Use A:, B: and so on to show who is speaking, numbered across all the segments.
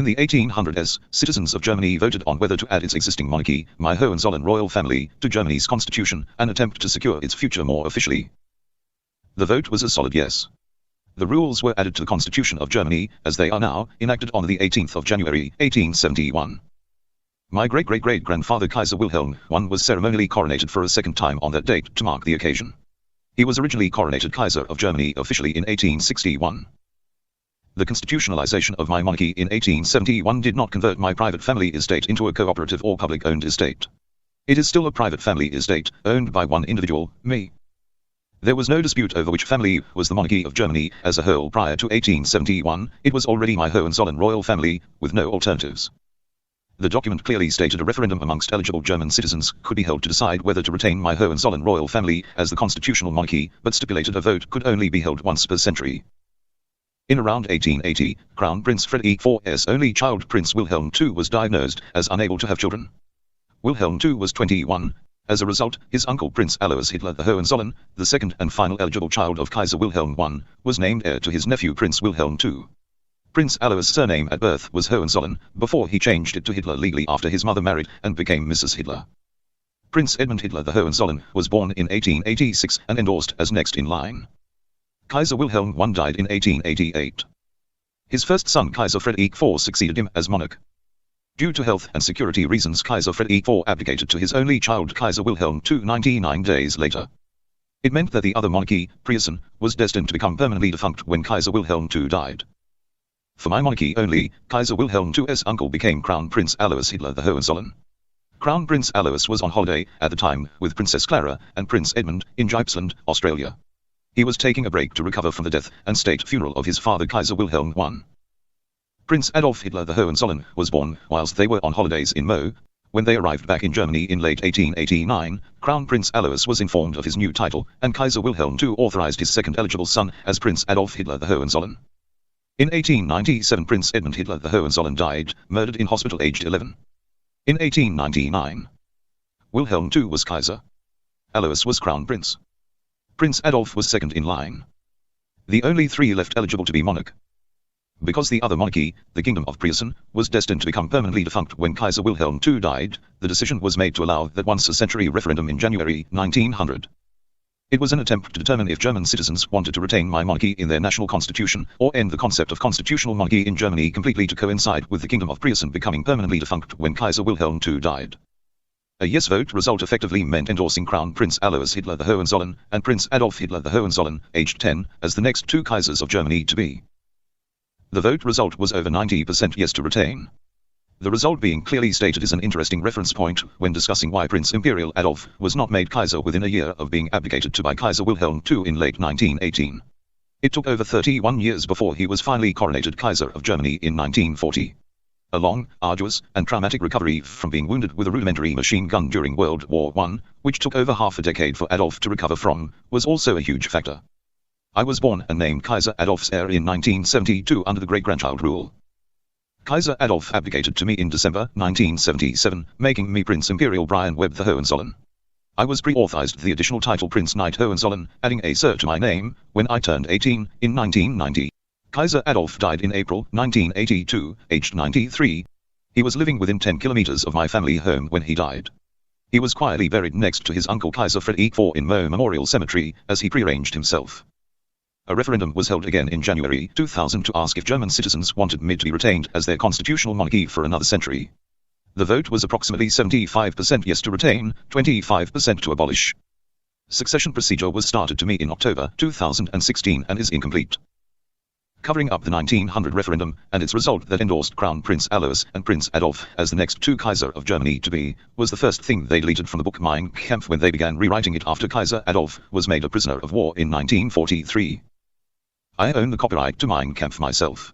A: In the 1800s, citizens of Germany voted on whether to add its existing monarchy, my Hohenzollern Royal Family, to Germany's constitution, an attempt to secure its future more officially. The vote was a solid yes. The rules were added to the Constitution of Germany, as they are now, enacted on the 18th of January, 1871. My great-great-great-grandfather Kaiser Wilhelm I was ceremonially coronated for a second time on that date to mark the occasion. He was originally coronated Kaiser of Germany officially in 1861. The constitutionalization of my monarchy in 1871 did not convert my private family estate into a cooperative or public-owned estate. It is still a private family estate, owned by one individual, me. There was no dispute over which family was the monarchy of Germany as a whole prior to 1871, it was already my Hohenzollern Royal Family, with no alternatives. The document clearly stated a referendum amongst eligible German citizens could be held to decide whether to retain my Hohenzollern Royal Family as the constitutional monarchy, but stipulated a vote could only be held once per century. In around 1880, Crown Prince Frederick IV's only child Prince Wilhelm II was diagnosed as unable to have children. Wilhelm II was 21. As a result, his uncle Prince Alois Hitler the Hohenzollern, the second and final eligible child of Kaiser Wilhelm I, was named heir to his nephew Prince Wilhelm II. Prince Alois' surname at birth was Hohenzollern, before he changed it to Hitler legally after his mother married and became Mrs. Hitler. Prince Edmund Hitler the Hohenzollern was born in 1886 and endorsed as next in line. Kaiser Wilhelm I died in 1888. His first son Kaiser Frederick IV succeeded him as monarch. Due to health and security reasons, Kaiser Frederick IV abdicated to his only child Kaiser Wilhelm II 99 days later. It meant that the other monarchy, Preusseun, was destined to become permanently defunct when Kaiser Wilhelm II died. For my monarchy only, Kaiser Wilhelm II's uncle became Crown Prince Alois Hitler the Hohenzollern. Crown Prince Alois was on holiday, at the time, with Princess Clara and Prince Edmund, in Gippsland, Australia. He was taking a break to recover from the death and state funeral of his father Kaiser Wilhelm I. Prince Adolf Hitler the Hohenzollern was born whilst they were on holidays in Mo. When they arrived back in Germany in late 1889, Crown Prince Alois was informed of his new title, and Kaiser Wilhelm II authorized his second eligible son as Prince Adolf Hitler the Hohenzollern. In 1897 Prince Edmund Hitler the Hohenzollern died, murdered in hospital aged 11. In 1899, Wilhelm II was Kaiser. Alois was Crown Prince. Prince Adolf was second in line. The only three left eligible to be monarch. Because the other monarchy, the Kingdom of Preusseun, was destined to become permanently defunct when Kaiser Wilhelm II died, the decision was made to allow that once-a-century referendum in January 1900. It was an attempt to determine if German citizens wanted to retain my monarchy in their national constitution, or end the concept of constitutional monarchy in Germany completely to coincide with the Kingdom of Preusseun becoming permanently defunct when Kaiser Wilhelm II died. A yes vote result effectively meant endorsing Crown Prince Alois Hitler the Hohenzollern and Prince Adolf Hitler the Hohenzollern, aged 10, as the next two Kaisers of Germany to be. The vote result was over 90% yes to retain. The result being clearly stated is an interesting reference point when discussing why Prince Imperial Adolf was not made Kaiser within a year of being abdicated to by Kaiser Wilhelm II in late 1918. It took over 31 years before he was finally coronated Kaiser of Germany in 1940. A long, arduous, and traumatic recovery from being wounded with a rudimentary machine gun during World War I, which took over half a decade for Adolf to recover from, was also a huge factor. I was born and named Kaiser Adolf's heir in 1972 under the great-grandchild rule. Kaiser Adolf abdicated to me in December 1977, making me Prince Imperial Brian Webb the Hohenzollern. I was pre-authorized the additional title Prince Knight Hohenzollern, adding a Sir to my name, when I turned 18, in 1990. Kaiser Adolf died in April 1982, aged 93. He was living within 10 kilometers of my family home when he died. He was quietly buried next to his uncle Kaiser Frederick IV in Mo Memorial Cemetery, as he prearranged himself. A referendum was held again in January 2000 to ask if German citizens wanted me to be retained as their constitutional monarchy for another century. The vote was approximately 75% yes to retain, 25% to abolish. Succession procedure was started to me in October 2016 and is incomplete. Covering up the 1900 referendum and its result that endorsed Crown Prince Alois and Prince Adolf as the next two Kaiser of Germany to be, was the first thing they deleted from the book Mein Kampf when they began rewriting it after Kaiser Adolf was made a prisoner of war in 1943. I own the copyright to Mein Kampf myself.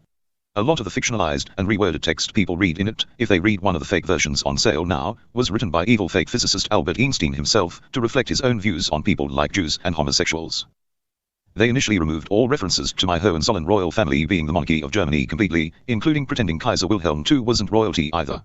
A: A lot of the fictionalized and reworded text people read in it, if they read one of the fake versions on sale now, was written by evil fake physicist Albert Einstein himself to reflect his own views on people like Jews and homosexuals. They initially removed all references to my Hohenzollern Royal Family being the monarchy of Germany completely, including pretending Kaiser Wilhelm II wasn't royalty either.